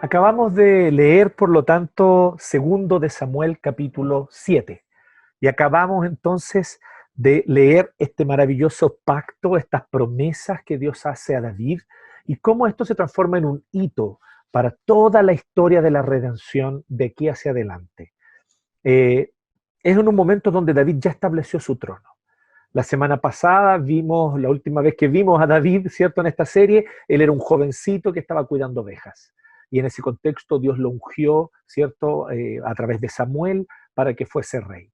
Acabamos de leer, por lo tanto, segundo de Samuel capítulo 7. Y acabamos entonces de leer este maravilloso pacto, estas promesas que Dios hace a David y cómo esto se transforma en un hito para toda la historia de la redención de aquí hacia adelante. Eh, es en un momento donde David ya estableció su trono. La semana pasada vimos, la última vez que vimos a David, ¿cierto? En esta serie, él era un jovencito que estaba cuidando ovejas. Y en ese contexto Dios lo ungió, ¿cierto? A través de Samuel para que fuese rey.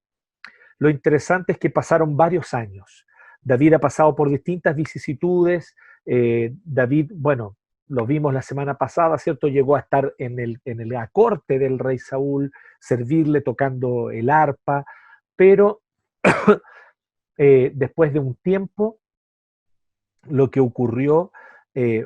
Lo interesante es que pasaron varios años. David ha pasado por distintas vicisitudes. David, bueno, lo vimos la semana pasada, ¿cierto? Llegó a estar en la corte del rey Saúl, servirle tocando el arpa, pero después de un tiempo, lo que ocurrió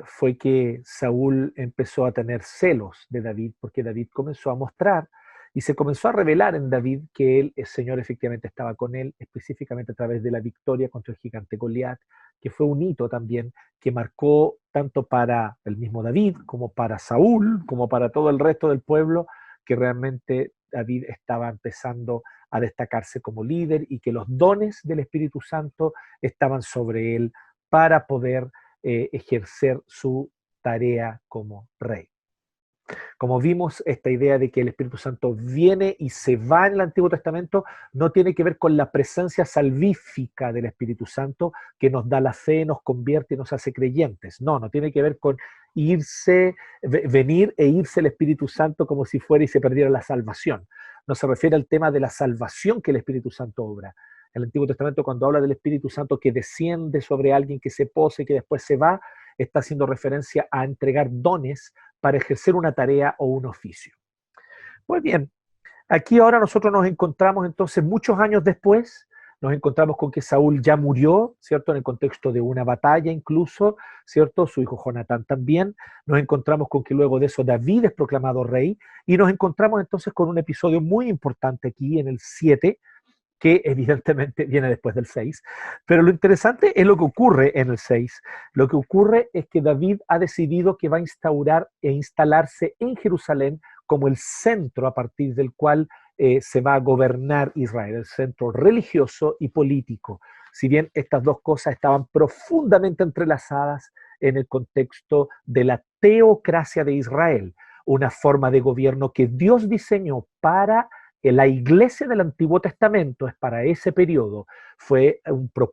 fue que Saúl empezó a tener celos de David, porque David comenzó a mostrar y se comenzó a revelar en David que el Señor efectivamente estaba con él, específicamente a través de la victoria contra el gigante Goliat, que fue un hito también que marcó tanto para el mismo David como para Saúl, como para todo el resto del pueblo, que realmente David estaba empezando a destacarse como líder y que los dones del Espíritu Santo estaban sobre él para poder ejercer su tarea como rey. Como vimos, esta idea de que el Espíritu Santo viene y se va en el Antiguo Testamento no tiene que ver con la presencia salvífica del Espíritu Santo que nos da la fe, nos convierte y nos hace creyentes. No, no tiene que ver con irse, venir e irse el Espíritu Santo como si fuera y se perdiera la salvación. No se refiere al tema de la salvación que el Espíritu Santo obra. El Antiguo Testamento, cuando habla del Espíritu Santo que desciende sobre alguien, que se posa y que después se va, está haciendo referencia a entregar dones para ejercer una tarea o un oficio. Pues bien, aquí ahora nosotros nos encontramos entonces muchos años después, nos encontramos con que Saúl ya murió, ¿cierto? En el contexto de una batalla incluso, ¿cierto? Su hijo Jonatán también. Nos encontramos con que luego de eso David es proclamado rey y nos encontramos entonces con un episodio muy importante aquí en el 7, que evidentemente viene después del 6. Pero lo interesante es lo que ocurre en el 6. Lo que ocurre es que David ha decidido que va a instaurar e instalarse en Jerusalén como el centro a partir del cual se va a gobernar Israel, el centro religioso y político. Si bien estas dos cosas estaban profundamente entrelazadas en el contexto de la teocracia de Israel, una forma de gobierno que Dios diseñó para la iglesia del Antiguo Testamento, es para ese periodo, fue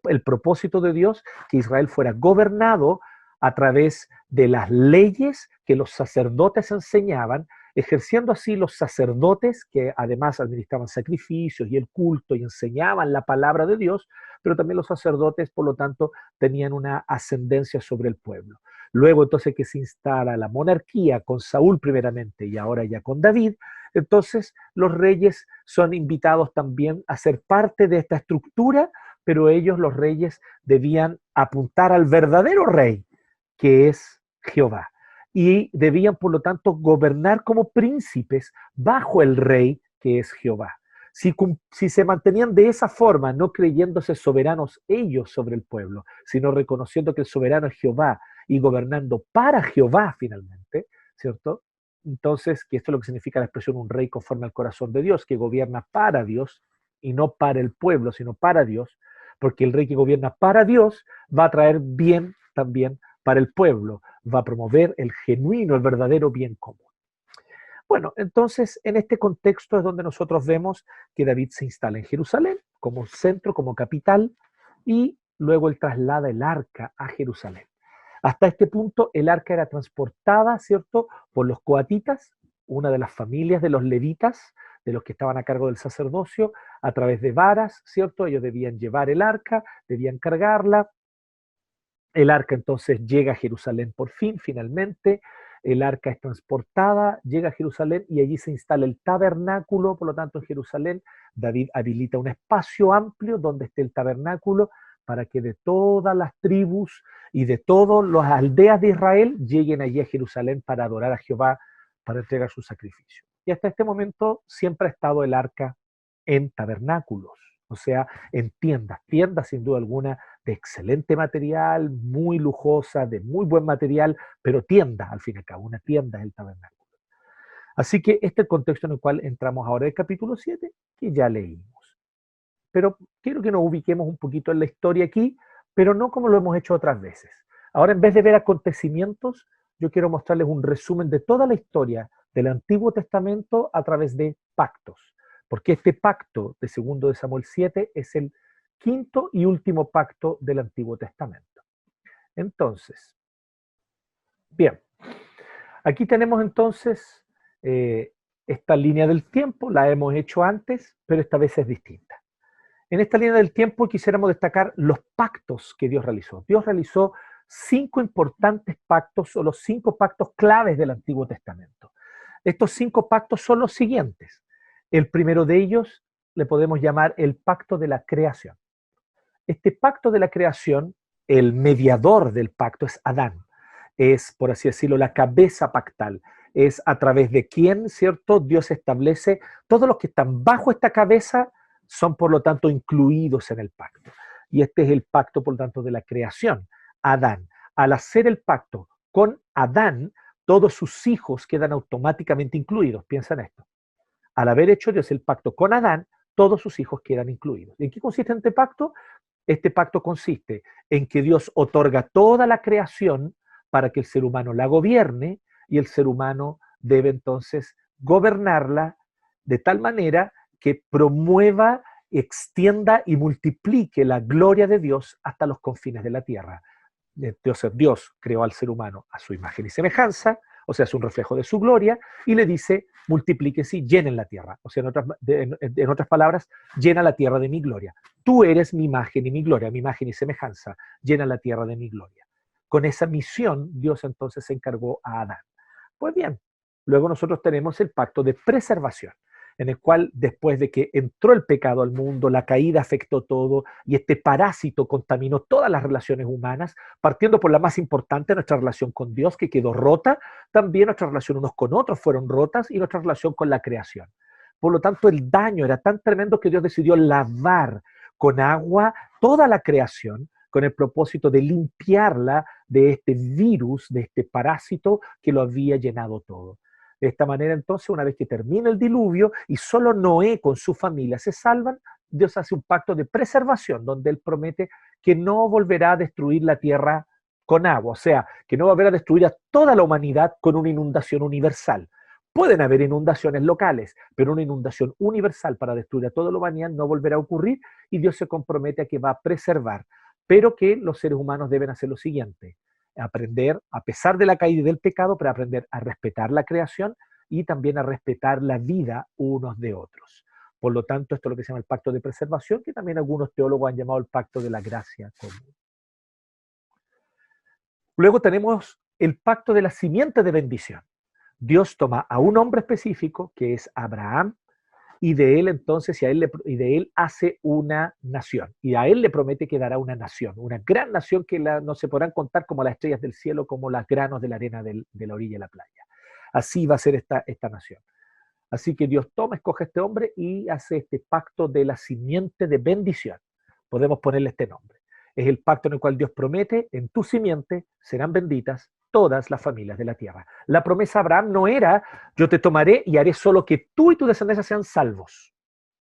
el propósito de Dios que Israel fuera gobernado a través de las leyes que los sacerdotes enseñaban, ejerciendo así los sacerdotes que además administraban sacrificios y el culto y enseñaban la palabra de Dios, pero también los sacerdotes, por lo tanto, tenían una ascendencia sobre el pueblo. Luego entonces que se instala la monarquía con Saúl primeramente y ahora ya con David, entonces los reyes son invitados también a ser parte de esta estructura, pero ellos, los reyes, debían apuntar al verdadero rey, que es Jehová. Y debían, por lo tanto, gobernar como príncipes bajo el rey, que es Jehová. Si se mantenían de esa forma, no creyéndose soberanos ellos sobre el pueblo, sino reconociendo que el soberano es Jehová y gobernando para Jehová finalmente, ¿cierto? Entonces, que esto es lo que significa la expresión un rey conforme al corazón de Dios, que gobierna para Dios y no para el pueblo, sino para Dios, porque el rey que gobierna para Dios va a traer bien también para el pueblo, va a promover el genuino, el verdadero bien común. Bueno, entonces en este contexto es donde nosotros vemos que David se instala en Jerusalén como centro, como capital, y luego él traslada el arca a Jerusalén. Hasta este punto el arca era transportada, ¿cierto?, por los coatitas, una de las familias de los levitas, de los que estaban a cargo del sacerdocio, a través de varas, ¿cierto? Ellos debían llevar el arca, debían cargarla. El arca entonces llega a Jerusalén por fin, finalmente. El arca es transportada, llega a Jerusalén y allí se instala el tabernáculo, por lo tanto en Jerusalén David habilita un espacio amplio donde esté el tabernáculo para que de todas las tribus y de todas las aldeas de Israel lleguen allí a Jerusalén para adorar a Jehová, para entregar su sacrificio. Y hasta este momento siempre ha estado el arca en tabernáculos, o sea, en tiendas, tiendas sin duda alguna de excelente material, muy lujosa, de muy buen material, pero tienda, al fin y al cabo, una tienda es el tabernáculo. Así que este es el contexto en el cual entramos ahora del capítulo 7, que ya leímos. Pero quiero que nos ubiquemos un poquito en la historia aquí, pero no como lo hemos hecho otras veces. Ahora, en vez de ver acontecimientos, yo quiero mostrarles un resumen de toda la historia del Antiguo Testamento a través de pactos. Porque este pacto de 2 de Samuel 7 es el quinto y último pacto del Antiguo Testamento. Entonces, bien, aquí tenemos entonces esta línea del tiempo, la hemos hecho antes, pero esta vez es distinta. En esta línea del tiempo quisiéramos destacar los pactos que Dios realizó. Dios realizó 5 importantes pactos o los 5 pactos claves del Antiguo Testamento. Estos 5 pactos son los siguientes. El primero de ellos le podemos llamar el pacto de la creación. Este pacto de la creación, el mediador del pacto es Adán. Es, por así decirlo, la cabeza pactal. Es a través de quien, ¿cierto? Dios establece, todos los que están bajo esta cabeza son, por lo tanto, incluidos en el pacto. Y este es el pacto, por lo tanto, de la creación. Adán. Al hacer el pacto con Adán, todos sus hijos quedan automáticamente incluidos. Piensa en esto. Al haber hecho Dios el pacto con Adán, todos sus hijos quedan incluidos. ¿En qué consiste este pacto? Este pacto consiste en que Dios otorga toda la creación para que el ser humano la gobierne y el ser humano debe entonces gobernarla de tal manera que promueva, extienda y multiplique la gloria de Dios hasta los confines de la tierra. Entonces Dios creó al ser humano a su imagen y semejanza, o sea, es un reflejo de su gloria, y le dice, multiplíquense y llenen la tierra. O sea, en otras palabras, llena la tierra de mi gloria. Tú eres mi imagen y mi gloria, mi imagen y semejanza, llena la tierra de mi gloria. Con esa misión, Dios entonces se encargó a Adán. Pues bien, luego nosotros tenemos el pacto de preservación, en el cual después de que entró el pecado al mundo, la caída afectó todo y este parásito contaminó todas las relaciones humanas, partiendo por la más importante, nuestra relación con Dios, que quedó rota, también nuestra relación unos con otros fueron rotas y nuestra relación con la creación. Por lo tanto, el daño era tan tremendo que Dios decidió lavar con agua toda la creación con el propósito de limpiarla de este virus, de este parásito que lo había llenado todo. De esta manera, entonces, una vez que termina el diluvio y solo Noé con su familia se salvan, Dios hace un pacto de preservación donde Él promete que no volverá a destruir la tierra con agua, o sea, que no volverá a destruir a toda la humanidad con una inundación universal. Pueden haber inundaciones locales, pero una inundación universal para destruir a toda la humanidad no volverá a ocurrir y Dios se compromete a que va a preservar, pero que los seres humanos deben hacer lo siguiente: aprender, a pesar de la caída y del pecado, pero aprender a respetar la creación y también a respetar la vida unos de otros. Por lo tanto, esto es lo que se llama el pacto de preservación, que también algunos teólogos han llamado el pacto de la gracia común. Luego tenemos el pacto de la simiente de bendición. Dios toma a un hombre específico, que es Abraham, y de él entonces, y de él hace una nación. Y a él le promete que dará una nación, una gran nación que no se podrán contar como las estrellas del cielo, como los granos de la arena de la orilla de la playa. Así va a ser esta nación. Así que Dios toma, escoge a este hombre y hace este pacto de la simiente de bendición. Podemos ponerle este nombre. Es el pacto en el cual Dios promete, en tu simiente serán benditas todas las familias de la tierra. La promesa a Abraham no era, yo te tomaré y haré solo que tú y tu descendencia sean salvos.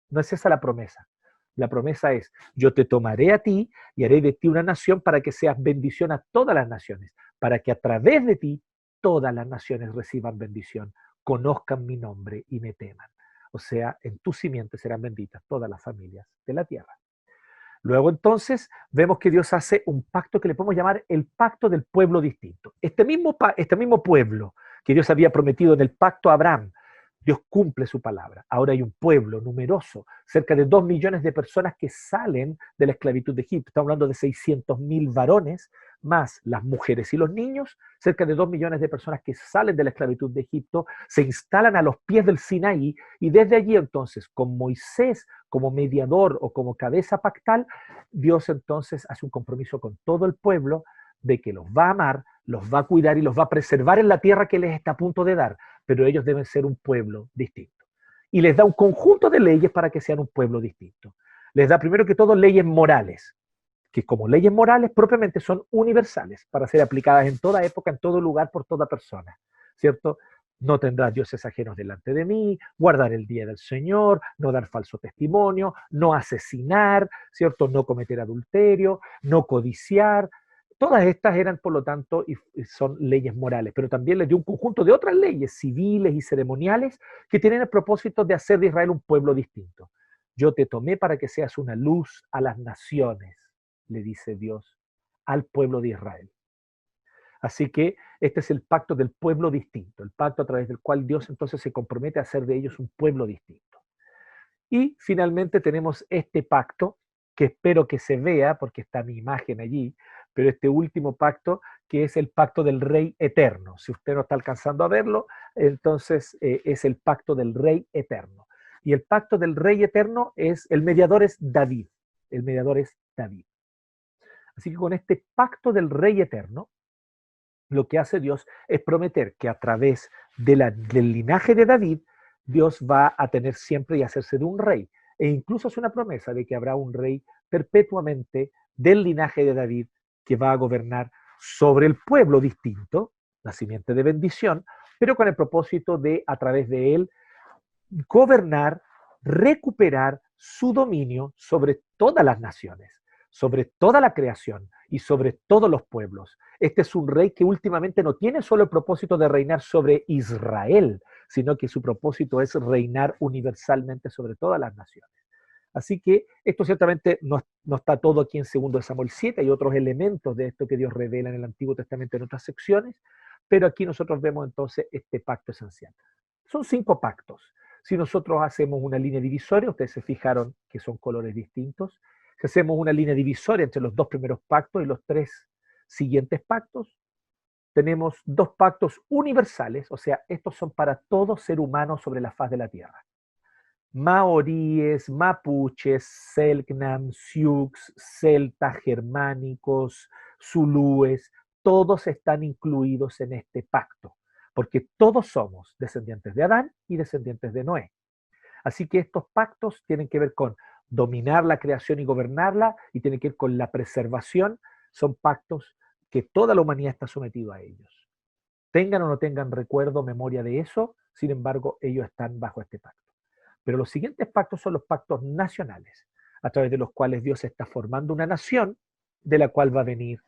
No es esa la promesa. La promesa es, yo te tomaré a ti y haré de ti una nación para que seas bendición a todas las naciones, para que a través de ti todas las naciones reciban bendición, conozcan mi nombre y me teman. O sea, en tu simiente serán benditas todas las familias de la tierra. Luego entonces vemos que Dios hace un pacto que le podemos llamar el pacto del pueblo distinto. Este mismo pueblo que Dios había prometido en el pacto a Abraham, Dios cumple su palabra. Ahora hay un pueblo numeroso, cerca de 2 millones de personas que salen de la esclavitud de Egipto. Estamos hablando de 600.000 varones, más las mujeres y los niños, cerca de 2 millones de personas que salen de la esclavitud de Egipto, se instalan a los pies del Sinaí y desde allí entonces, con Moisés como mediador o como cabeza pactal, Dios entonces hace un compromiso con todo el pueblo de que los va a amar, los va a cuidar y los va a preservar en la tierra que les está a punto de dar, pero ellos deben ser un pueblo distinto. Y les da un conjunto de leyes para que sean un pueblo distinto. Les da primero que todo leyes morales, que como leyes morales propiamente son universales para ser aplicadas en toda época, en todo lugar, por toda persona, ¿cierto? no tendrás dioses ajenos delante de mí, guardar el día del Señor, no dar falso testimonio, no asesinar, ¿cierto? No cometer adulterio, no codiciar. Todas estas eran, por lo tanto, y son leyes morales, pero también les dio un conjunto de otras leyes civiles y ceremoniales que tienen el propósito de hacer de Israel un pueblo distinto. Yo te tomé para que seas una luz a las naciones, le dice Dios al pueblo de Israel. Así que este es el pacto del pueblo distinto, el pacto a través del cual Dios entonces se compromete a hacer de ellos un pueblo distinto. Y finalmente tenemos este pacto, que espero que se vea, porque está mi imagen allí, pero este último pacto, que es el pacto del Rey Eterno. Si usted no está alcanzando a verlo, entonces es el pacto del Rey Eterno. Y el pacto del Rey Eterno el mediador es David. El mediador es David. Así que con este pacto del Rey Eterno, lo que hace Dios es prometer que a través del linaje de David, Dios va a tener siempre y hacerse de un rey. E incluso es una promesa de que habrá un rey perpetuamente del linaje de David que va a gobernar sobre el pueblo distinto, la simiente de bendición, pero con el propósito de, a través de él, gobernar, recuperar su dominio sobre todas las naciones, sobre toda la creación y sobre todos los pueblos. Este es un rey que últimamente no tiene solo el propósito de reinar sobre Israel, sino que su propósito es reinar universalmente sobre todas las naciones. Así que esto ciertamente no está todo aquí en 2 Samuel 7, hay otros elementos de esto que Dios revela en el Antiguo Testamento en otras secciones, pero aquí nosotros vemos entonces este pacto esencial. Son 5 pactos. Si nosotros hacemos una línea divisoria, ustedes se fijaron que son colores distintos, si hacemos una línea divisoria entre los 2 primeros pactos y los 3 siguientes pactos, tenemos 2 pactos universales, o sea, estos son para todo ser humano sobre la faz de la tierra. Maoríes, mapuches, selknam, sioux, celtas, germánicos, zulúes, todos están incluidos en este pacto, porque todos somos descendientes de Adán y descendientes de Noé. Así que estos pactos tienen que ver con dominar la creación y gobernarla, y tienen que ver con la preservación. Son pactos que toda la humanidad está sometida a ellos. Tengan o no tengan recuerdo, memoria de eso, sin embargo, ellos están bajo este pacto. Pero los siguientes pactos son los pactos nacionales, a través de los cuales Dios está formando una nación de la cual va a venir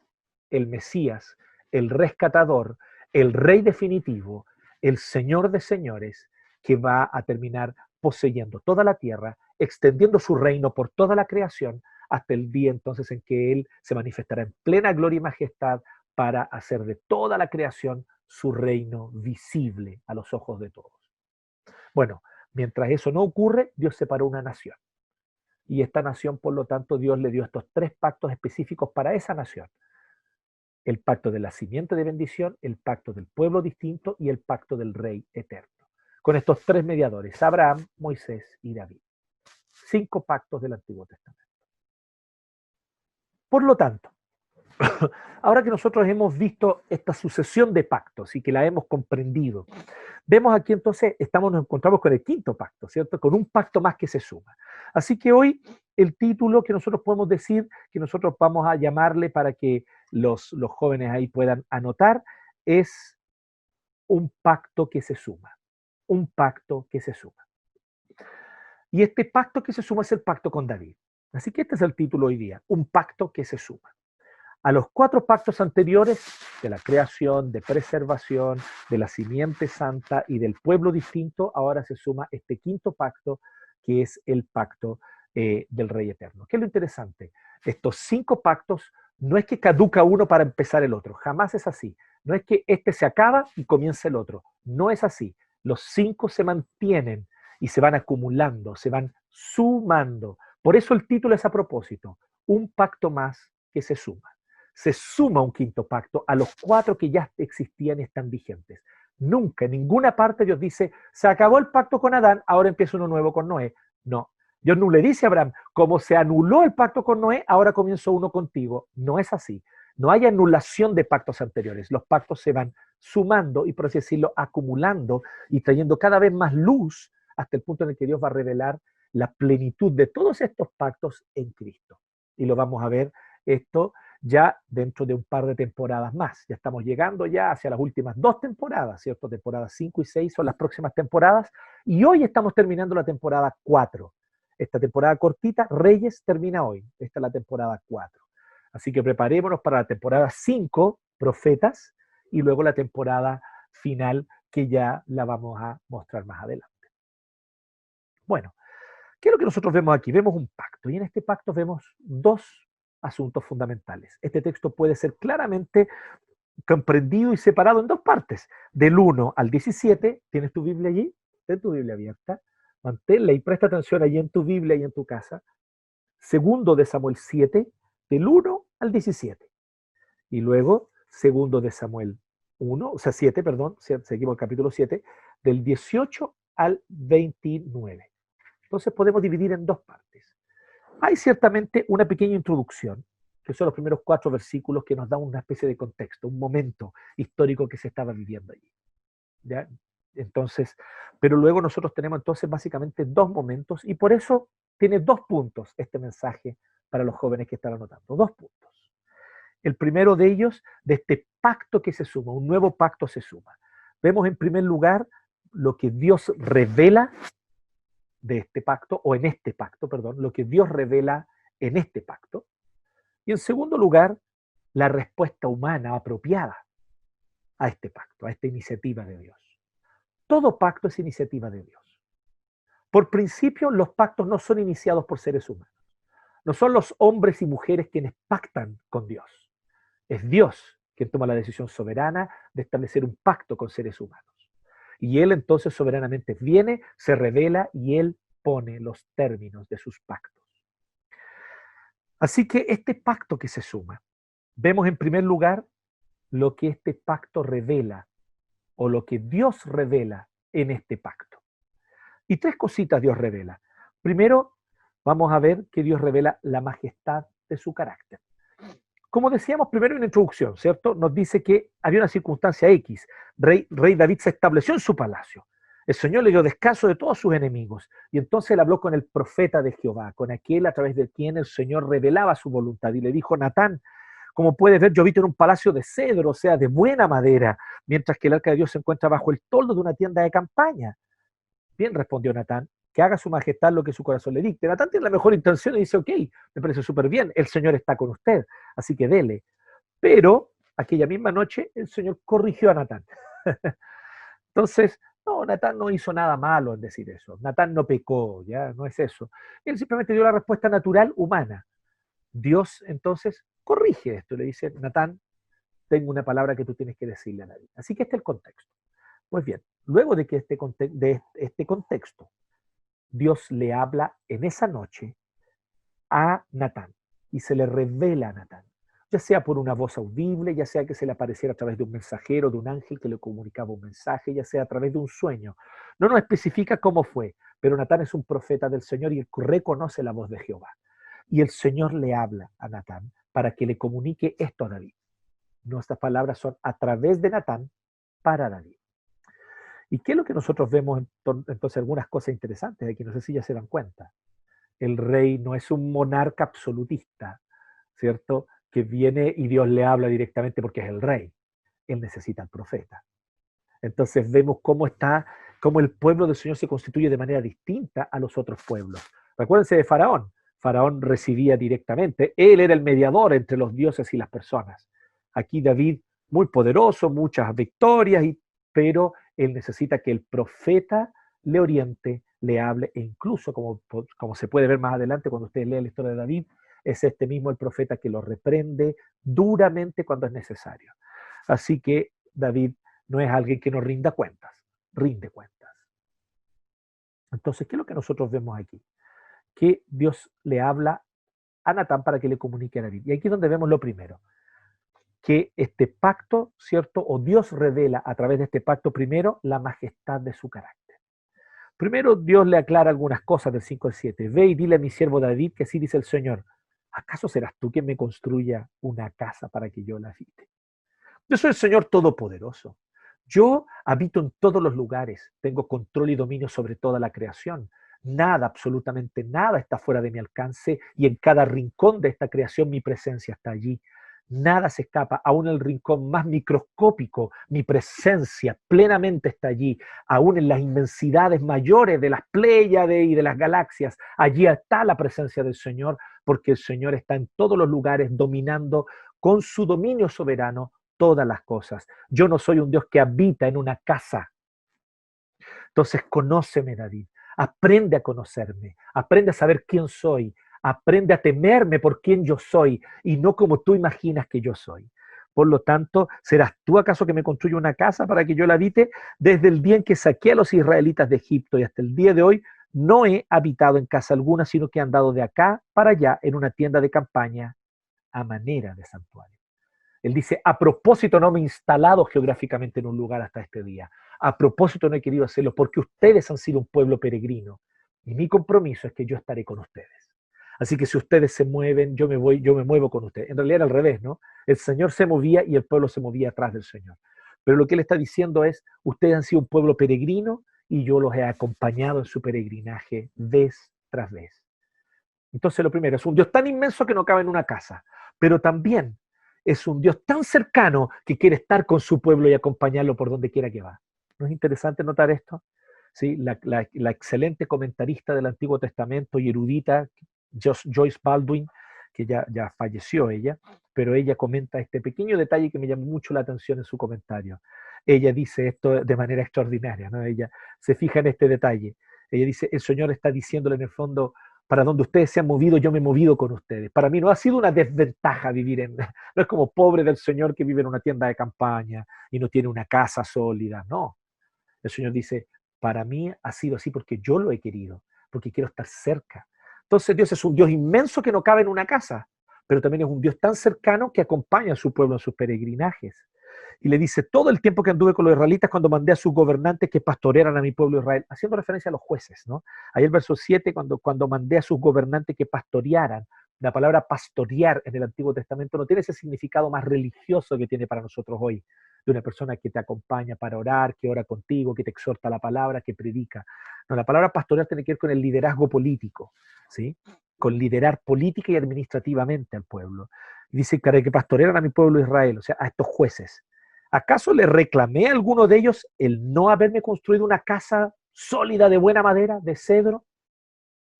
el Mesías, el rescatador, el rey definitivo, el Señor de señores, que va a terminar poseyendo toda la tierra, extendiendo su reino por toda la creación, hasta el día entonces en que Él se manifestará en plena gloria y majestad para hacer de toda la creación su reino visible a los ojos de todos. Bueno, mientras eso no ocurre, Dios separó una nación. Y esta nación, por lo tanto, Dios le dio estos 3 pactos específicos para esa nación. El pacto de la simiente de bendición, el pacto del pueblo distinto y el pacto del rey eterno. Con estos 3 mediadores, Abraham, Moisés y David. 5 pactos del Antiguo Testamento. Por lo tanto, ahora que nosotros hemos visto esta sucesión de pactos y que la hemos comprendido, vemos aquí entonces, nos encontramos con el 5.º pacto, ¿cierto? Con un pacto más que se suma. Así que hoy el título que nosotros podemos decir, que nosotros vamos a llamarle para que los jóvenes ahí puedan anotar, es un pacto que se suma. Un pacto que se suma. Y este pacto que se suma es el pacto con David. Así que este es el título hoy día, un pacto que se suma. A los 4 pactos anteriores, de la creación, de preservación, de la simiente santa y del pueblo distinto, ahora se suma este 5.º pacto, que es el pacto del Rey Eterno. ¿Qué es lo interesante? Estos 5 pactos no es que caduca uno para empezar el otro, jamás es así. No es que este se acaba y comienza el otro, no es así. Los 5 se mantienen y se van acumulando, se van sumando. Por eso el título es a propósito, un pacto más que se suma. Se suma un 5.º pacto a los 4 que ya existían y están vigentes. Nunca, en ninguna parte Dios dice, se acabó el pacto con Adán, ahora empieza uno nuevo con Noé. No, Dios no le dice a Abraham, como se anuló el pacto con Noé, ahora comienzo uno contigo. No es así. No hay anulación de pactos anteriores. Los pactos se van sumando y, por así decirlo, acumulando y trayendo cada vez más luz hasta el punto en el que Dios va a revelar la plenitud de todos estos pactos en Cristo. Y lo vamos a ver esto ya dentro de un par de temporadas más. Ya estamos llegando ya hacia las últimas 2 temporadas, ¿cierto? Temporadas 5 y 6 son las próximas temporadas, y hoy estamos terminando la temporada 4. Esta temporada cortita, Reyes, termina hoy. Esta es la temporada 4. Así que preparémonos para la temporada 5, Profetas, y luego la temporada final, que ya la vamos a mostrar más adelante. Bueno, ¿qué es lo que nosotros vemos aquí? Vemos un pacto, y en este pacto vemos 2 asuntos fundamentales. Este texto puede ser claramente comprendido y separado en 2 partes. Del 1 al 17, ¿tienes tu Biblia allí? Ten tu Biblia abierta, manténla y presta atención allí en tu Biblia y en tu casa. Segundo de Samuel 7, del 1 al 17. Y luego, segundo de Samuel 1, o sea, 7, perdón, seguimos el capítulo 7, del 18 al 29. Entonces podemos dividir en 2 partes. Hay ciertamente una pequeña introducción, que son los primeros 4 versículos que nos dan una especie de contexto, un momento histórico que se estaba viviendo allí. ¿Ya? Entonces, pero luego nosotros tenemos entonces básicamente 2 momentos, y por eso tiene 2 puntos este mensaje para los jóvenes que están anotando. 2 puntos. El primero de ellos, de este pacto que se suma, un nuevo pacto se suma. Vemos en primer lugar lo que Dios revela de este pacto, o en este pacto, perdón, lo que Dios revela en este pacto. Y en segundo lugar, la respuesta humana apropiada a este pacto, a esta iniciativa de Dios. Todo pacto es iniciativa de Dios. Por principio, los pactos no son iniciados por seres humanos. No son los hombres y mujeres quienes pactan con Dios. Es Dios quien toma la decisión soberana de establecer un pacto con seres humanos. Y Él entonces soberanamente viene, se revela y Él pone los términos de sus pactos. Así que este pacto que se suma, vemos en primer lugar lo que este pacto revela, o lo que Dios revela en este pacto. Y 3 cositas Dios revela. Primero, vamos a ver que Dios revela la majestad de su carácter. Como decíamos primero en la introducción, ¿cierto? Nos dice que había una circunstancia X. Rey David se estableció en su palacio. El Señor le dio descanso de todos sus enemigos. Y entonces él habló con el profeta de Jehová, con aquel a través de quien el Señor revelaba su voluntad. Y le dijo: Natán, como puedes ver, yo habito en un palacio de cedro, o sea, de buena madera, mientras que el arca de Dios se encuentra bajo el toldo de una tienda de campaña. Bien, respondió Natán, que haga su majestad lo que su corazón le dicte. Natán tiene la mejor intención y dice: ok, me parece súper bien, el Señor está con usted, así que dele. Pero aquella misma noche el Señor corrigió a Natán. Entonces, no, Natán no hizo nada malo en decir eso. Natán no pecó, ya no es eso. Él simplemente dio la respuesta natural humana. Dios entonces corrige esto, le dice: Natán, tengo una palabra que tú tienes que decirle a David. Así que este es el contexto. Pues bien, luego de que de este contexto, Dios le habla en esa noche a Natán y se le revela a Natán, ya sea por una voz audible, ya sea que se le apareciera a través de un mensajero, de un ángel que le comunicaba un mensaje, ya sea a través de un sueño. No nos especifica cómo fue, pero Natán es un profeta del Señor y reconoce la voz de Jehová. Y el Señor le habla a Natán para que le comunique esto a David. Nuestras palabras son a través de Natán para David. ¿Y qué es lo que nosotros vemos entonces? Algunas cosas interesantes aquí, no sé si ya se dan cuenta. El rey no es un monarca absolutista, ¿cierto? Que viene y Dios le habla directamente porque es el rey. Él necesita al profeta. Entonces vemos cómo el pueblo del Señor se constituye de manera distinta a los otros pueblos. Recuérdense de Faraón. Faraón recibía directamente, él era el mediador entre los dioses y las personas. Aquí David, muy poderoso, muchas victorias, pero él necesita que el profeta le oriente, le hable, e incluso, como se puede ver más adelante cuando ustedes leen la historia de David, es este mismo el profeta que lo reprende duramente cuando es necesario. Así que David no es alguien que no rinda cuentas, rinde cuentas. Entonces, ¿qué es lo que nosotros vemos aquí? Que Dios le habla a Natán para que le comunique a David. Y aquí es donde vemos lo primero, que este pacto, ¿cierto? O Dios revela a través de este pacto primero la majestad de su carácter. Primero Dios le aclara algunas cosas del 5 al 7. Ve y dile a mi siervo David que así dice el Señor: ¿acaso serás tú quien me construya una casa para que yo la habite? Yo soy el Señor Todopoderoso. Yo habito en todos los lugares, tengo control y dominio sobre toda la creación. Nada, absolutamente nada está fuera de mi alcance, y en cada rincón de esta creación mi presencia está allí. Nada se escapa, aún el rincón más microscópico, mi presencia plenamente está allí, aún en las inmensidades mayores de las Pléyades y de las galaxias, allí está la presencia del Señor, porque el Señor está en todos los lugares dominando con su dominio soberano todas las cosas. Yo no soy un Dios que habita en una casa. Entonces, conóceme, David. Aprende a conocerme. Aprende a saber quién soy. Aprende a temerme por quién yo soy y no como tú imaginas que yo soy. Por lo tanto, ¿serás tú acaso que me construye una casa para que yo la habite? Desde el día en que saqué a los israelitas de Egipto y hasta el día de hoy, no he habitado en casa alguna, sino que he andado de acá para allá en una tienda de campaña a manera de santuario. Él dice, a propósito no me he instalado geográficamente en un lugar hasta este día. A propósito no he querido hacerlo porque ustedes han sido un pueblo peregrino. Y mi compromiso es que yo estaré con ustedes. Así que si ustedes se mueven, yo me muevo con ustedes. En realidad era al revés, ¿no? El Señor se movía y el pueblo se movía atrás del Señor. Pero lo que él está diciendo es, ustedes han sido un pueblo peregrino y yo los he acompañado en su peregrinaje vez tras vez. Entonces lo primero, es un Dios tan inmenso que no cabe en una casa, pero también es un Dios tan cercano que quiere estar con su pueblo y acompañarlo por donde quiera que va. ¿No es interesante notar esto? ¿Sí? La excelente comentarista del Antiguo Testamento y erudita Joyce Baldwin, que ya falleció ella, pero ella comenta este pequeño detalle que me llamó mucho la atención en su comentario. Ella dice esto de manera extraordinaria, ¿no? Ella se fija en este detalle. Ella dice, el Señor está diciéndole en el fondo, para donde ustedes se han movido, yo me he movido con ustedes. Para mí no ha sido una desventaja vivir no es como pobre del Señor que vive en una tienda de campaña y no tiene una casa sólida, no. El Señor dice, para mí ha sido así porque yo lo he querido, porque quiero estar cerca. Entonces Dios es un Dios inmenso que no cabe en una casa, pero también es un Dios tan cercano que acompaña a su pueblo en sus peregrinajes. Y le dice, todo el tiempo que anduve con los israelitas cuando mandé a sus gobernantes que pastorearan a mi pueblo Israel, haciendo referencia a los jueces, ¿no? Ahí el verso 7, cuando mandé a sus gobernantes que pastorearan, la palabra pastorear en el Antiguo Testamento no tiene ese significado más religioso que tiene para nosotros hoy, de una persona que te acompaña para orar, que ora contigo, que te exhorta la palabra, que predica. No, la palabra pastorear tiene que ver con el liderazgo político, ¿sí? Con liderar política y administrativamente al pueblo. Y dice que pastorearan a mi pueblo Israel, o sea, a estos jueces. ¿Acaso le reclamé a alguno de ellos el no haberme construido una casa sólida de buena madera, de cedro?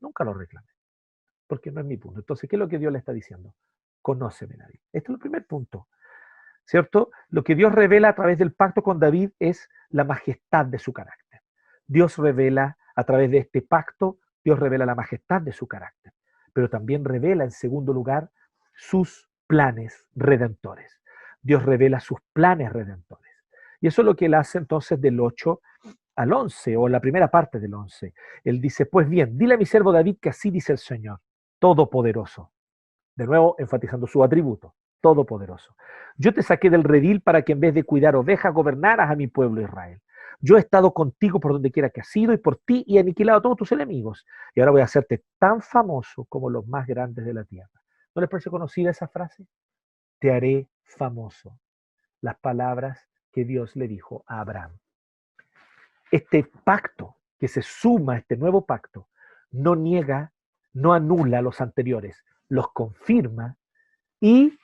Nunca lo reclamé, porque no es mi punto. Entonces, ¿qué es lo que Dios le está diciendo? Conóceme, David. Este es el primer punto, ¿cierto? Lo que Dios revela a través del pacto con David es la majestad de su carácter. Dios revela a través de este pacto, Dios revela la majestad de su carácter, pero también revela en segundo lugar sus planes redentores. Dios revela sus planes redentores. Y eso es lo que él hace entonces del 8 al 11, o la primera parte del 11. Él dice, pues bien, dile a mi siervo David que así dice el Señor, Todopoderoso. De nuevo, enfatizando su atributo, Todopoderoso. Yo te saqué del redil para que en vez de cuidar ovejas gobernaras a mi pueblo Israel. Yo he estado contigo por donde quiera que has ido y por ti he aniquilado a todos tus enemigos. Y ahora voy a hacerte tan famoso como los más grandes de la tierra. ¿No les parece conocida esa frase? Te haré famoso. Las palabras que Dios le dijo a Abraham. Este pacto que se suma a este nuevo pacto no niega, no anula los anteriores, los confirma y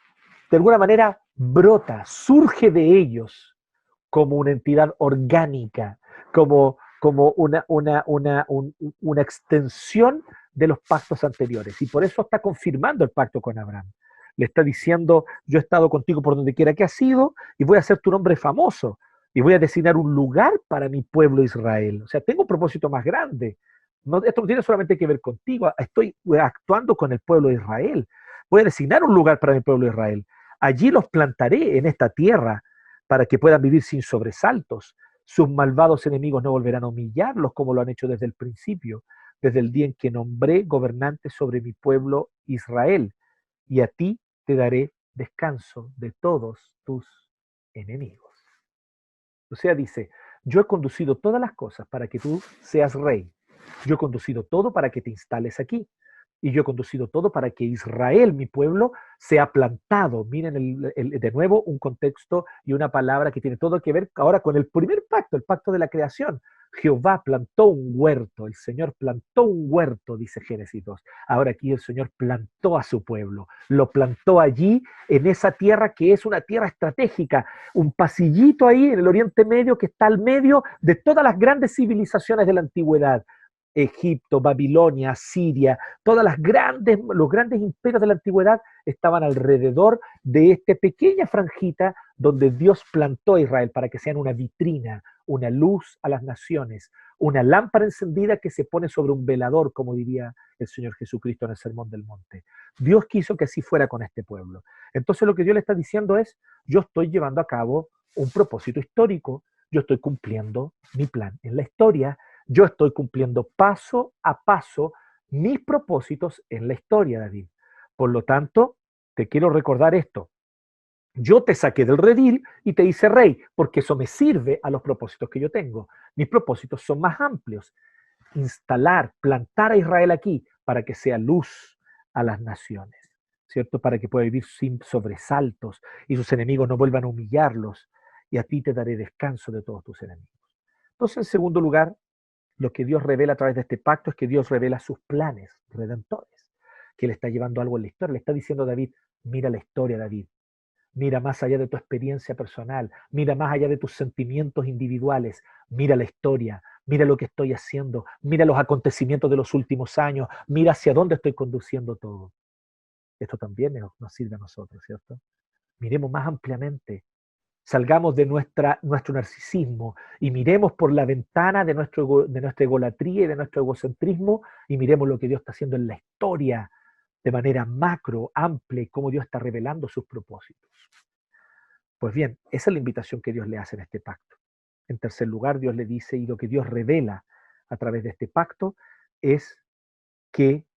de alguna manera brota, surge de ellos como una entidad orgánica, como una extensión de los pactos anteriores. Y por eso está confirmando el pacto con Abraham. Le está diciendo, yo he estado contigo por donde quiera que has ido y voy a hacer tu nombre famoso y voy a designar un lugar para mi pueblo Israel. O sea, tengo un propósito más grande. No, esto no tiene solamente que ver contigo, estoy actuando con el pueblo de Israel. Voy a designar un lugar para mi pueblo Israel. Allí los plantaré en esta tierra para que puedan vivir sin sobresaltos. Sus malvados enemigos no volverán a humillarlos como lo han hecho desde el principio, desde el día en que nombré gobernante sobre mi pueblo Israel. Y a ti te daré descanso de todos tus enemigos. O sea, dice, yo he conducido todas las cosas para que tú seas rey. Yo he conducido todo para que te instales aquí. y yo he conducido todo para que Israel, mi pueblo, sea plantado. Miren de nuevo un contexto y una palabra que tiene todo que ver ahora con el primer pacto, el pacto de la creación. Jehová plantó un huerto, el Señor plantó un huerto, dice Génesis 2. Ahora aquí el Señor plantó a su pueblo, lo plantó allí en esa tierra que es una tierra estratégica, un pasillito ahí en el Oriente Medio que está al medio de todas las grandes civilizaciones de la antigüedad. Egipto, Babilonia, Siria, los grandes imperios de la antigüedad estaban alrededor de esta pequeña franjita donde Dios plantó a Israel para que sean una vitrina, una luz a las naciones, una lámpara encendida que se pone sobre un velador, como diría el Señor Jesucristo en el Sermón del Monte. Dios quiso que así fuera con este pueblo. Entonces lo que Dios le está diciendo es, yo estoy llevando a cabo un propósito histórico, yo estoy cumpliendo mi plan en la historia, yo estoy cumpliendo paso a paso mis propósitos en la historia, David. Por lo tanto, te quiero recordar esto. Yo te saqué del redil y te hice rey, porque eso me sirve a los propósitos que yo tengo. Mis propósitos son más amplios. Instalar, plantar a Israel aquí para que sea luz a las naciones, ¿cierto? Para que pueda vivir sin sobresaltos y sus enemigos no vuelvan a humillarlos. Y a ti te daré descanso de todos tus enemigos. Entonces, en segundo lugar, lo que Dios revela a través de este pacto es que Dios revela sus planes redentores, que le está llevando algo en la historia. Le está diciendo a David, mira la historia, David. Mira más allá de tu experiencia personal, mira más allá de tus sentimientos individuales, mira la historia, mira lo que estoy haciendo, mira los acontecimientos de los últimos años, mira hacia dónde estoy conduciendo todo. Esto también nos sirve a nosotros, ¿cierto? Miremos más ampliamente, salgamos de nuestro narcisismo y miremos por la ventana de nuestra egolatría y de nuestro egocentrismo y miremos lo que Dios está haciendo en la historia de manera macro, amplia, y cómo Dios está revelando sus propósitos. Pues bien, esa es la invitación que Dios le hace en este pacto. En tercer lugar, Dios le dice, y lo que Dios revela a través de este pacto es que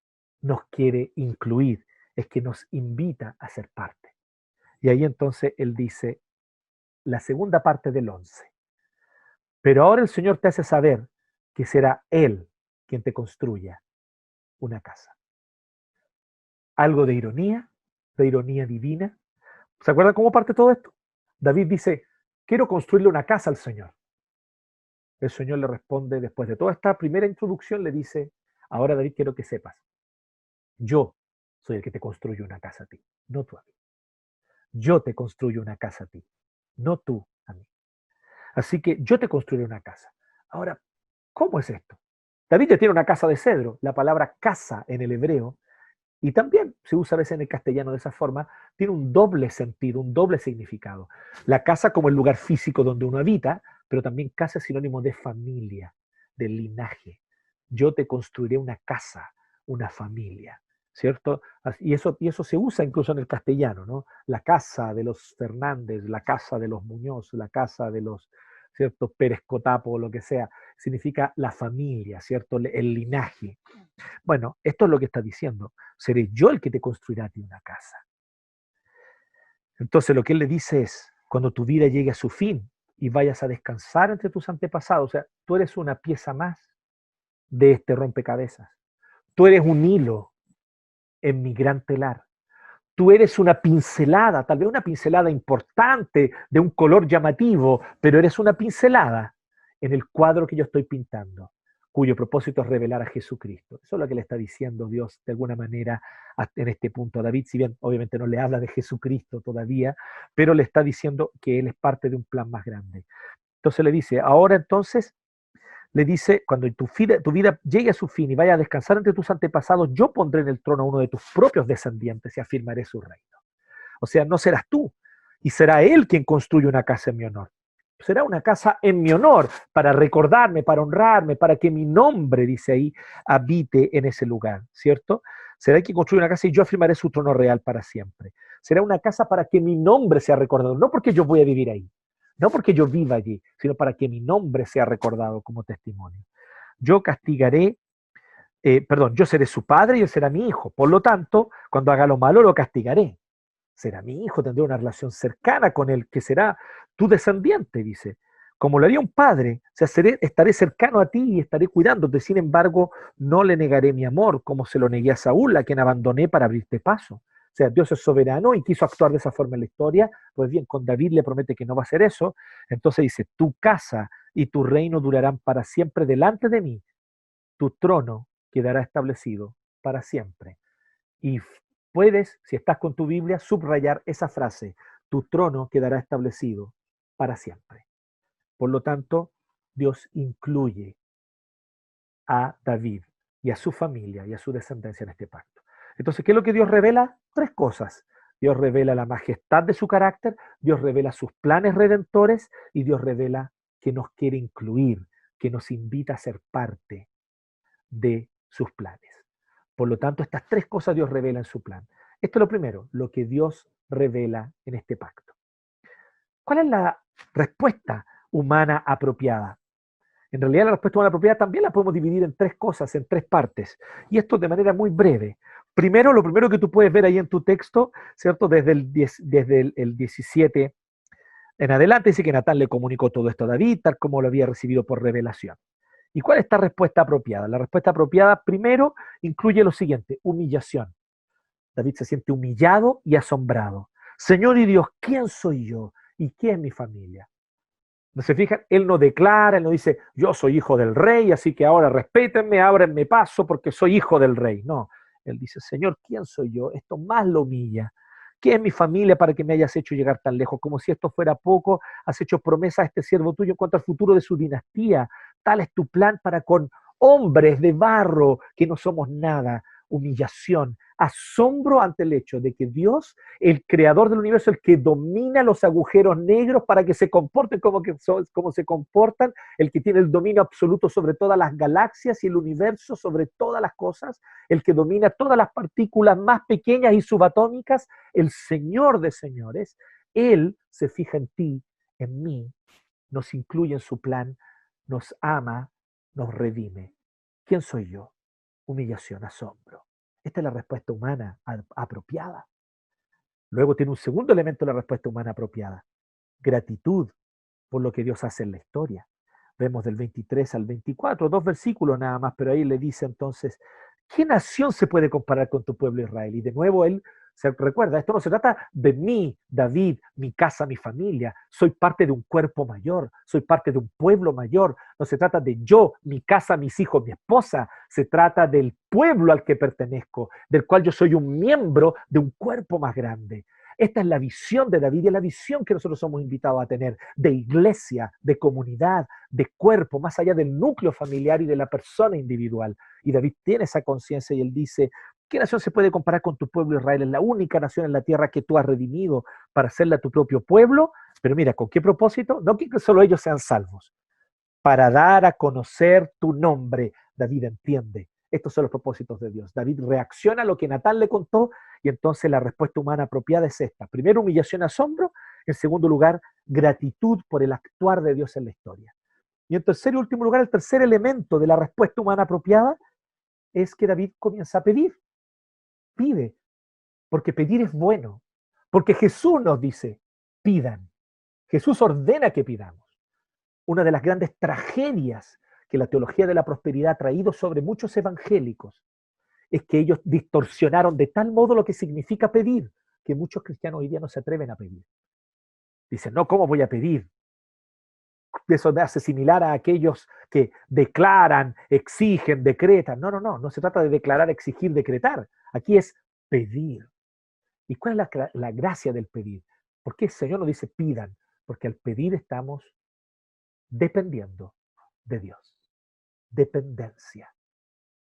nos quiere incluir, es que nos invita a ser parte. Y ahí entonces Él dice, la segunda parte del 11. Pero ahora el Señor te hace saber que será Él quien te construya una casa. Algo de ironía divina. ¿Se acuerdan cómo parte todo esto? David dice, quiero construirle una casa al Señor. El Señor le responde, después de toda esta primera introducción, le dice, ahora David, quiero que sepas, yo soy el que te construye una casa a ti, no tú a mí. Yo te construyo una casa a ti, no tú a mí. Así que yo te construiré una casa. Ahora, ¿cómo es esto? David ya tiene una casa de cedro. La palabra casa en el hebreo, y también se usa a veces en el castellano de esa forma, tiene un doble sentido, un doble significado. La casa como el lugar físico donde uno habita, pero también casa es sinónimo de familia, de linaje. Yo te construiré una casa, una familia, ¿cierto? Y eso se usa incluso en el castellano, ¿no? La casa de los Fernández, la casa de los Muñoz, la casa de los, ¿cierto? Pérez Cotapo, lo que sea, significa la familia, ¿cierto? El linaje. Bueno, esto es lo que está diciendo. Seré yo el que te construirá a ti una casa. Entonces lo que él le dice es, cuando tu vida llegue a su fin y vayas a descansar entre tus antepasados, o sea, tú eres una pieza más de este rompecabezas. Tú eres un hilo en mi gran telar. Tú eres una pincelada, tal vez una pincelada importante, de un color llamativo, pero eres una pincelada en el cuadro que yo estoy pintando, cuyo propósito es revelar a Jesucristo. Eso es lo que le está diciendo Dios de alguna manera en este punto a David, si bien obviamente no le habla de Jesucristo todavía, pero le está diciendo que él es parte de un plan más grande. Entonces le dice, ahora entonces, le dice, cuando tu vida llegue a su fin y vaya a descansar entre tus antepasados, yo pondré en el trono a uno de tus propios descendientes y afirmaré su reino. O sea, no serás tú, y será él quien construye una casa en mi honor. Será una casa en mi honor, para recordarme, para honrarme, para que mi nombre, dice ahí, habite en ese lugar, ¿cierto? Será él quien construye una casa y yo afirmaré su trono real para siempre. Será una casa para que mi nombre sea recordado, no porque yo voy a vivir ahí, no porque yo viva allí, sino para que mi nombre sea recordado como testimonio. Yo castigaré, yo seré su padre y él será mi hijo. Por lo tanto, cuando haga lo malo, lo castigaré. Será mi hijo, tendré una relación cercana con él, que será tu descendiente, dice. como lo haría un padre. O sea, estaré cercano a ti y estaré cuidándote. Sin embargo, no le negaré mi amor, como se lo negué a Saúl, a quien abandoné para abrirte paso. O sea, Dios es soberano y quiso actuar de esa forma en la historia. Pues bien, con David le promete que no va a hacer eso. Entonces dice, tu casa y tu reino durarán para siempre delante de mí. Tu trono quedará establecido para siempre. Y puedes, si estás con tu Biblia, subrayar esa frase. Tu trono quedará establecido para siempre. Por lo tanto, Dios incluye a David y a su familia y a su descendencia en este pacto. Entonces, ¿qué es lo que Dios revela? Tres cosas. Dios revela la majestad de su carácter, Dios revela sus planes redentores y Dios revela que nos quiere incluir, que nos invita a ser parte de sus planes. Por lo tanto, estas tres cosas Dios revela en su plan. Esto es lo primero, lo que Dios revela en este pacto. ¿Cuál es la respuesta humana apropiada? En realidad la respuesta humana apropiada también la podemos dividir en tres cosas, en tres partes. Y esto de manera muy breve. Primero, lo primero que tú puedes ver ahí en tu texto, ¿cierto? Desde el 17 en adelante, dice que Natán le comunicó todo esto a David, tal como lo había recibido por revelación. ¿Y cuál es esta respuesta apropiada? La respuesta apropiada primero incluye lo siguiente, humillación. David se siente humillado y asombrado. Señor y Dios, ¿quién soy yo? ¿Y qué es mi familia? ¿No se fijan? Él no declara, él no dice, yo soy hijo del rey, así que ahora respétenme, ábrenme paso porque soy hijo del rey. No, él dice, Señor, ¿quién soy yo? Esto más lo humilla. ¿Qué es mi familia para que me hayas hecho llegar tan lejos? Como si esto fuera poco, has hecho promesa a este siervo tuyo en cuanto al futuro de su dinastía. Tal es tu plan para con hombres de barro que no somos nada. Humillación, asombro ante el hecho de que Dios, el creador del universo, el que domina los agujeros negros para que se comporten como se comportan, el que tiene el dominio absoluto sobre todas las galaxias y el universo, sobre todas las cosas, el que domina todas las partículas más pequeñas y subatómicas, el Señor de señores, Él se fija en ti, en mí, nos incluye en su plan, nos ama, nos redime. ¿Quién soy yo? Humillación, asombro. Esta es la respuesta humana apropiada. Luego tiene un segundo elemento de la respuesta humana apropiada, gratitud por lo que Dios hace en la historia. Vemos del 23 al 24, dos versículos nada más, pero ahí le dice entonces, ¿qué nación se puede comparar con tu pueblo Israel? Y de nuevo él se recuerda, esto no se trata de mí, David, mi casa, mi familia. Soy parte de un cuerpo mayor, soy parte de un pueblo mayor. No se trata de yo, mi casa, mis hijos, mi esposa. Se trata del pueblo al que pertenezco, del cual yo soy un miembro de un cuerpo más grande. Esta es la visión de David y es la visión que nosotros somos invitados a tener de iglesia, de comunidad, de cuerpo, más allá del núcleo familiar y de la persona individual. Y David tiene esa conciencia y él dice, ¿qué nación se puede comparar con tu pueblo Israel? Es la única nación en la tierra que tú has redimido para hacerla tu propio pueblo. Pero mira, ¿con qué propósito? No que solo ellos sean salvos, para dar a conocer tu nombre. David entiende. Estos son los propósitos de Dios. David reacciona a lo que Natán le contó y entonces la respuesta humana apropiada es esta. Primero, humillación, asombro. En segundo lugar, gratitud por el actuar de Dios en la historia. Y en tercer y último lugar, el tercer elemento de la respuesta humana apropiada es que David comienza a pedir. Pide, porque pedir es bueno. Porque Jesús nos dice, pidan. Jesús ordena que pidamos. Una de las grandes tragedias que la teología de la prosperidad ha traído sobre muchos evangélicos es que ellos distorsionaron de tal modo lo que significa pedir, que muchos cristianos hoy día no se atreven a pedir. Dicen, no, ¿cómo voy a pedir? Eso me hace similar a aquellos que declaran, exigen, decretan. No, no, no, no se trata de declarar, exigir, decretar. Aquí es pedir. ¿Y cuál es la gracia del pedir? ¿Por qué el Señor nos dice pidan? Porque al pedir estamos dependiendo de Dios. Dependencia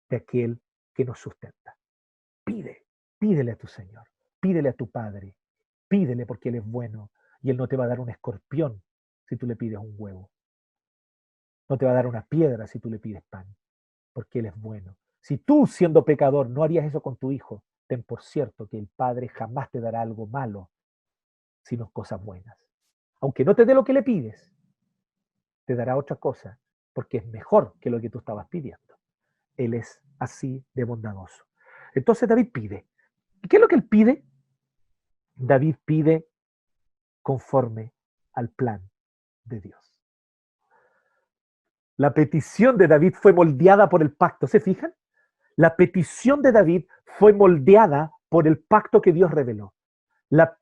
de aquel que nos sustenta. Pide, pídele a tu Señor, pídele a tu Padre, pídele porque Él es bueno y Él no te va a dar un escorpión si tú le pides un huevo. No te va a dar una piedra si tú le pides pan, porque Él es bueno. Si tú, siendo pecador, no harías eso con tu hijo, ten por cierto que el Padre jamás te dará algo malo, sino cosas buenas. Aunque no te dé lo que le pides, te dará otra cosa, porque es mejor que lo que tú estabas pidiendo. Él es así de bondadoso. Entonces David pide. ¿Y qué es lo que él pide? David pide conforme al plan de Dios. La petición de David fue moldeada por el pacto. ¿Se fijan? La petición de David fue moldeada por el pacto que Dios reveló.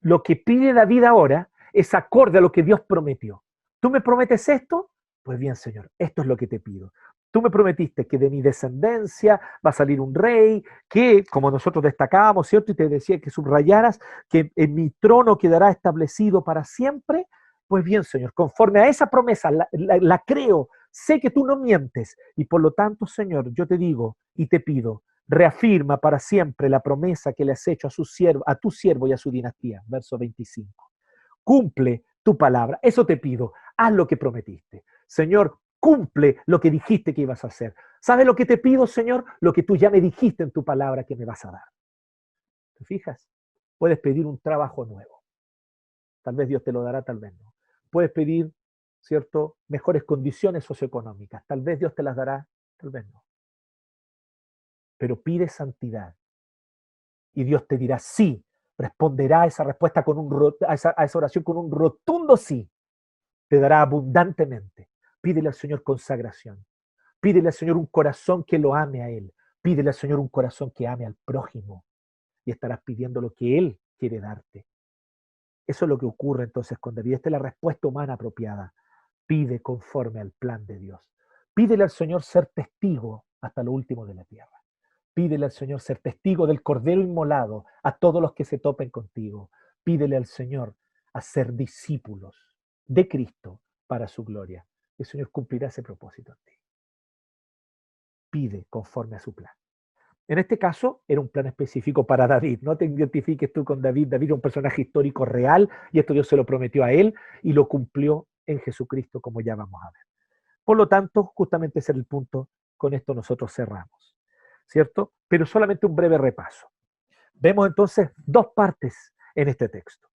Lo que pide David ahora es acorde a lo que Dios prometió. ¿Tú me prometes esto? Pues bien, Señor, esto es lo que te pido. Tú me prometiste que de mi descendencia va a salir un rey, que, como nosotros destacábamos, ¿cierto? Y te decía que subrayaras que en mi trono quedará establecido para siempre. Pues bien, Señor, conforme a esa promesa, la creo, sé que tú no mientes. Y por lo tanto, Señor, yo te digo y te pido, reafirma para siempre la promesa que le has hecho a tu siervo y a su dinastía. Verso 25. Cumple tu palabra. Eso te pido. Haz lo que prometiste. Señor, cumple lo que dijiste que ibas a hacer. ¿Sabes lo que te pido, Señor? Lo que tú ya me dijiste en tu palabra que me vas a dar. ¿Te fijas? Puedes pedir un trabajo nuevo. Tal vez Dios te lo dará, tal vez no. Puedes pedir, ¿cierto?, mejores condiciones socioeconómicas. Tal vez Dios te las dará, tal vez no. Pero pide santidad. Y Dios te dirá sí. Responderá a esa respuesta a esa oración con un rotundo sí. Te dará abundantemente. Pídele al Señor consagración. Pídele al Señor un corazón que lo ame a Él. Pídele al Señor un corazón que ame al prójimo. Y estarás pidiendo lo que Él quiere darte. Eso es lo que ocurre entonces con David. Esta es la respuesta humana apropiada. Pide conforme al plan de Dios. Pídele al Señor ser testigo hasta lo último de la tierra. Pídele al Señor ser testigo del Cordero inmolado a todos los que se topen contigo. Pídele al Señor a ser discípulos de Cristo para su gloria. El Señor cumplirá ese propósito en ti. Pide conforme a su plan. En este caso, era un plan específico para David. No te identifiques tú con David. David es un personaje histórico real y esto Dios se lo prometió a él y lo cumplió en Jesucristo, como ya vamos a ver. Por lo tanto, justamente ese es el punto. Con esto nosotros cerramos, ¿cierto? Pero solamente un breve repaso. Vemos entonces dos partes en este texto.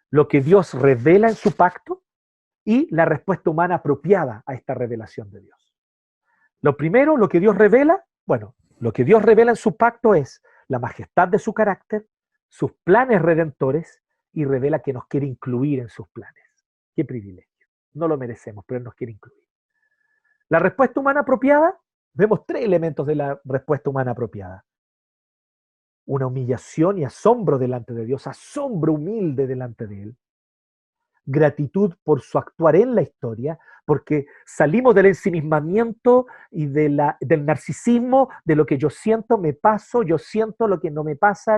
Lo que Dios revela en su pacto y la respuesta humana apropiada a esta revelación de Dios. Lo primero, lo que Dios revela, bueno, lo que Dios revela en su pacto es la majestad de su carácter, sus planes redentores y revela que nos quiere incluir en sus planes. Qué privilegio. No lo merecemos, pero Él nos quiere incluir. La respuesta humana apropiada, vemos tres elementos de la respuesta humana apropiada. Una humillación y asombro delante de Dios, asombro humilde delante de Él. Gratitud por su actuar en la historia, porque salimos del ensimismamiento y del narcisismo, de lo que yo siento, me paso, yo siento lo que no me pasa,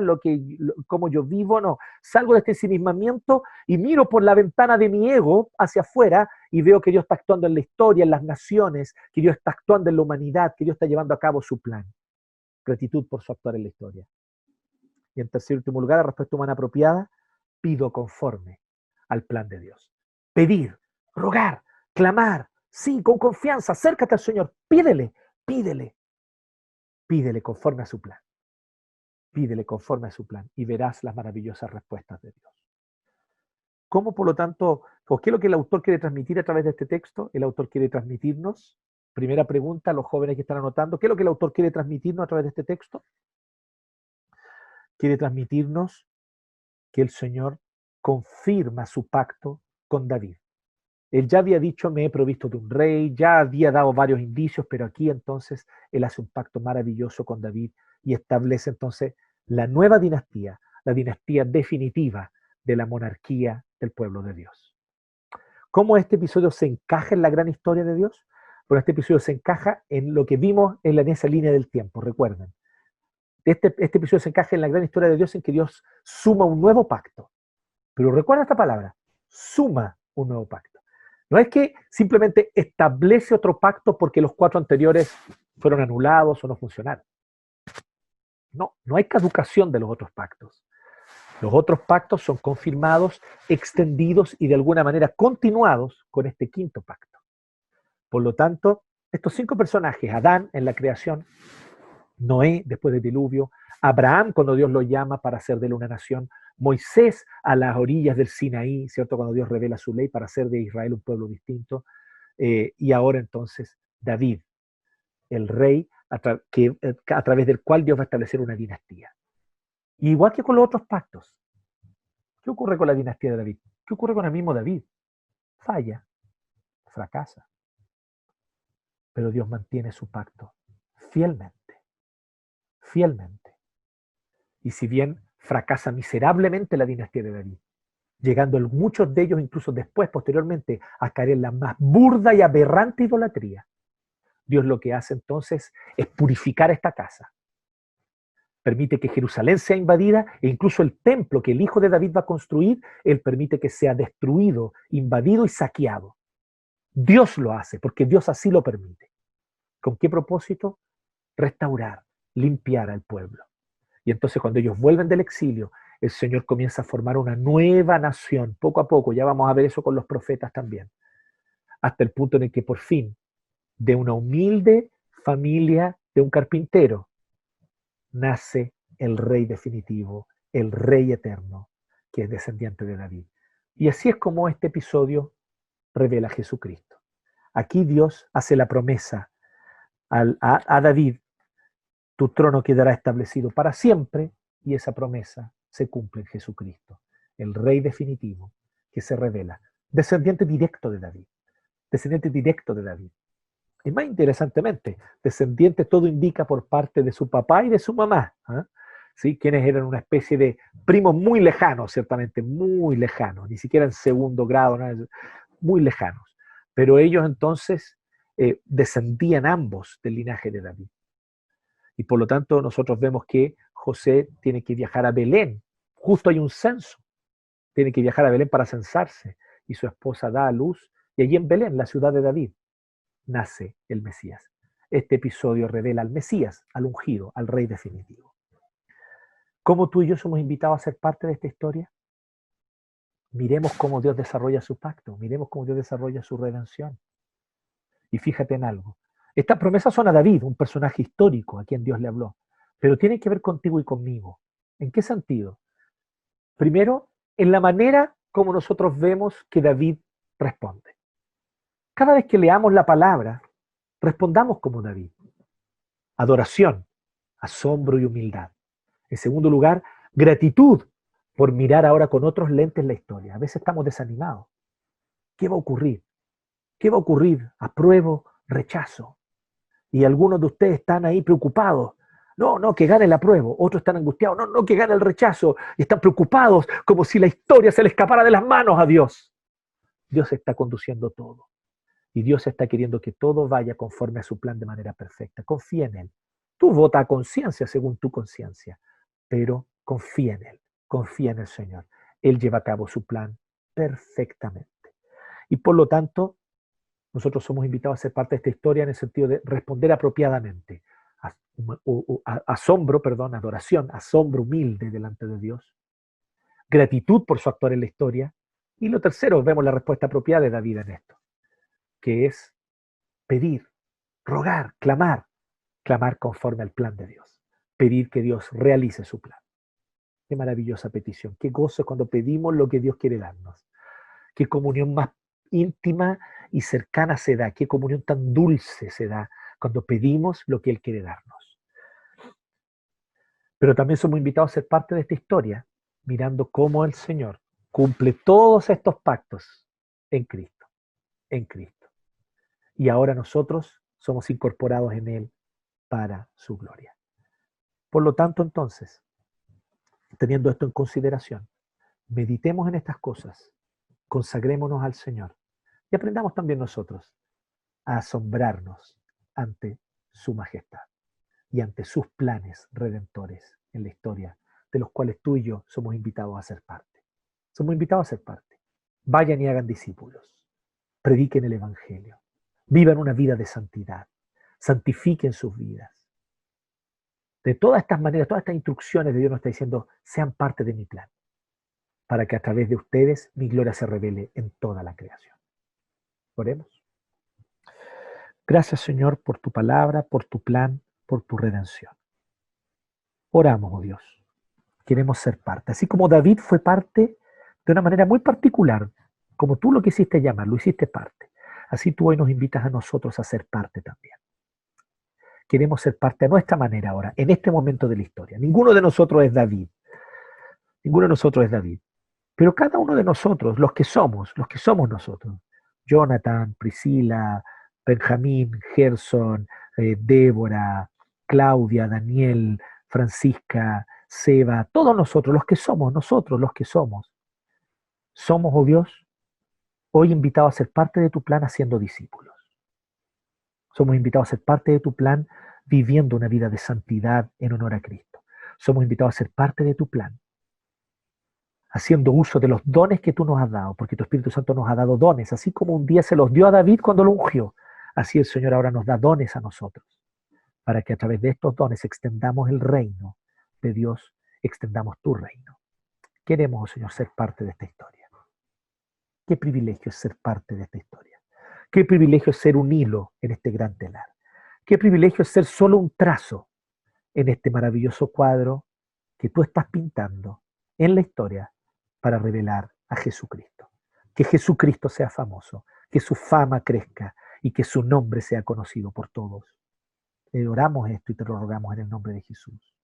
cómo yo vivo, no. Salgo de este ensimismamiento y miro por la ventana de mi ego hacia afuera y veo que Dios está actuando en la historia, en las naciones, que Dios está actuando en la humanidad, que Dios está llevando a cabo su plan. Gratitud por su actuar en la historia. Y en tercer y último lugar, la respuesta humana apropiada, pido conforme al plan de Dios. Pedir, rogar, clamar, sí, con confianza, acércate al Señor, pídele, pídele, pídele conforme a su plan. Pídele conforme a su plan y verás las maravillosas respuestas de Dios. ¿Cómo, por lo tanto, o qué es lo que el autor quiere transmitir a través de este texto? El autor quiere transmitirnos, primera pregunta a los jóvenes que están anotando, ¿qué es lo que el autor quiere transmitirnos a través de este texto? Quiere transmitirnos que el Señor confirma su pacto con David. Él ya había dicho, me he provisto de un rey, ya había dado varios indicios, pero aquí entonces él hace un pacto maravilloso con David y establece entonces la nueva dinastía, la dinastía definitiva de la monarquía del pueblo de Dios. ¿Cómo este episodio se encaja en la gran historia de Dios? Bueno, este episodio se encaja en lo que vimos en esa línea del tiempo, recuerden. Este episodio se encaja en la gran historia de Dios en que Dios suma un nuevo pacto. Pero recuerda esta palabra, suma un nuevo pacto. No es que simplemente establece otro pacto porque los 4 anteriores fueron anulados o no funcionaron. No, no hay caducación de los otros pactos. Los otros pactos son confirmados, extendidos y de alguna manera continuados con este quinto pacto. Por lo tanto, estos 5 personajes, Adán en la creación, Noé después del diluvio, Abraham cuando Dios lo llama para hacer de él una nación, Moisés a las orillas del Sinaí, ¿cierto? Cuando Dios revela su ley para hacer de Israel un pueblo distinto, y ahora entonces David, el rey a través del cual Dios va a establecer una dinastía. Y igual que con los otros pactos, ¿qué ocurre con la dinastía de David? ¿Qué ocurre con el mismo David? Falla, fracasa. pero Dios mantiene su pacto fielmente, fielmente. Y si bien fracasa miserablemente la dinastía de David, llegando muchos de ellos incluso después, posteriormente, a caer en la más burda y aberrante idolatría, Dios lo que hace entonces es purificar esta casa. Permite que Jerusalén sea invadida e incluso el templo que el hijo de David va a construir, Él permite que sea destruido, invadido y saqueado. Dios lo hace porque Dios así lo permite. ¿Con qué propósito? Restaurar, limpiar al pueblo. Y entonces cuando ellos vuelven del exilio, el Señor comienza a formar una nueva nación, poco a poco, ya vamos a ver eso con los profetas también, hasta el punto en el que por fin, de una humilde familia de un carpintero, nace el rey definitivo, el rey eterno, que es descendiente de David. Y así es como este episodio revela a Jesucristo. Aquí Dios hace la promesa a David: tu trono quedará establecido para siempre, y esa promesa se cumple en Jesucristo, el rey definitivo que se revela, descendiente directo de David, descendiente directo de David. Y más interesantemente, descendiente todo indica por parte de su papá y de su mamá, ¿eh? ¿Sí? Quienes eran una especie de primos muy lejanos, ciertamente muy lejanos, ni siquiera en segundo grado, ¿no? Muy lejanos. Pero ellos entonces descendían ambos del linaje de David. Y por lo tanto nosotros vemos que José tiene que viajar a Belén. Justo hay un censo. Tiene que viajar a Belén para censarse. Y su esposa da a luz. Y allí en Belén, la ciudad de David, nace el Mesías. Este episodio revela al Mesías, al ungido, al rey definitivo. ¿Cómo tú y yo somos invitados a ser parte de esta historia? Miremos cómo Dios desarrolla su pacto. Miremos cómo Dios desarrolla su redención. Y fíjate en algo. Estas promesas son a David, un personaje histórico a quien Dios le habló, pero tienen que ver contigo y conmigo. ¿En qué sentido? Primero, en la manera como nosotros vemos que David responde. Cada vez que leamos la palabra, respondamos como David. Adoración, asombro y humildad. En segundo lugar, gratitud por mirar ahora con otros lentes la historia. A veces estamos desanimados. ¿Qué va a ocurrir? ¿Qué va a ocurrir? Apruebo, rechazo. Y algunos de ustedes están ahí preocupados. No, que gane el apruebo. Otros están angustiados. No, que gane el rechazo. Y están preocupados como si la historia se le escapara de las manos a Dios. Dios está conduciendo todo. Y Dios está queriendo que todo vaya conforme a su plan de manera perfecta. Confía en Él. Tú vota a conciencia según tu conciencia, pero confía en Él. Confía en el Señor. Él lleva a cabo su plan perfectamente. Y por lo tanto, nosotros somos invitados a ser parte de esta historia en el sentido de responder apropiadamente. Adoración, asombro humilde delante de Dios. Gratitud por su actuar en la historia. Y lo tercero, vemos la respuesta apropiada de David en esto, que es pedir, rogar, clamar conforme al plan de Dios. Pedir que Dios realice su plan. Qué maravillosa petición. Qué gozo cuando pedimos lo que Dios quiere darnos. Qué comunión más íntima y cercana se da. Qué comunión tan dulce se da cuando pedimos lo que Él quiere darnos. Pero también somos invitados a ser parte de esta historia, mirando cómo el Señor cumple todos estos pactos en Cristo. En Cristo. Y ahora nosotros somos incorporados en Él para su gloria. Por lo tanto, entonces, teniendo esto en consideración, meditemos en estas cosas, consagrémonos al Señor y aprendamos también nosotros a asombrarnos ante su majestad y ante sus planes redentores en la historia, de los cuales tú y yo somos invitados a ser parte. Somos invitados a ser parte. Vayan y hagan discípulos, prediquen el Evangelio, vivan una vida de santidad, santifiquen sus vidas. De todas estas maneras, todas estas instrucciones de Dios nos está diciendo, sean parte de mi plan, para que a través de ustedes mi gloria se revele en toda la creación. Oremos. Gracias, Señor, por tu palabra, por tu plan, por tu redención. Oramos, oh Dios. Queremos ser parte. Así como David fue parte de una manera muy particular, como tú lo quisiste llamar, lo hiciste parte. Así tú hoy nos invitas a nosotros a ser parte también. Queremos ser parte a nuestra manera ahora, en este momento de la historia. Ninguno de nosotros es David. Ninguno de nosotros es David. Pero cada uno de nosotros, los que somos nosotros, Jonathan, Priscila, Benjamín, Gerson, Débora, Claudia, Daniel, Francisca, Seba, todos nosotros, los que somos, oh Dios, hoy invitados a ser parte de tu plan haciendo discípulos. Somos invitados a ser parte de tu plan viviendo una vida de santidad en honor a Cristo. Somos invitados a ser parte de tu plan, haciendo uso de los dones que tú nos has dado, porque tu Espíritu Santo nos ha dado dones, así como un día se los dio a David cuando lo ungió. Así el Señor ahora nos da dones a nosotros, para que a través de estos dones extendamos el reino de Dios, extendamos tu reino. Queremos, oh Señor, ser parte de esta historia. Qué privilegio es ser parte de esta historia. Qué privilegio es ser un hilo en este gran telar. Qué privilegio es ser solo un trazo en este maravilloso cuadro que tú estás pintando en la historia para revelar a Jesucristo. Que Jesucristo sea famoso, que su fama crezca y que su nombre sea conocido por todos. Oramos esto y te lo rogamos en el nombre de Jesús.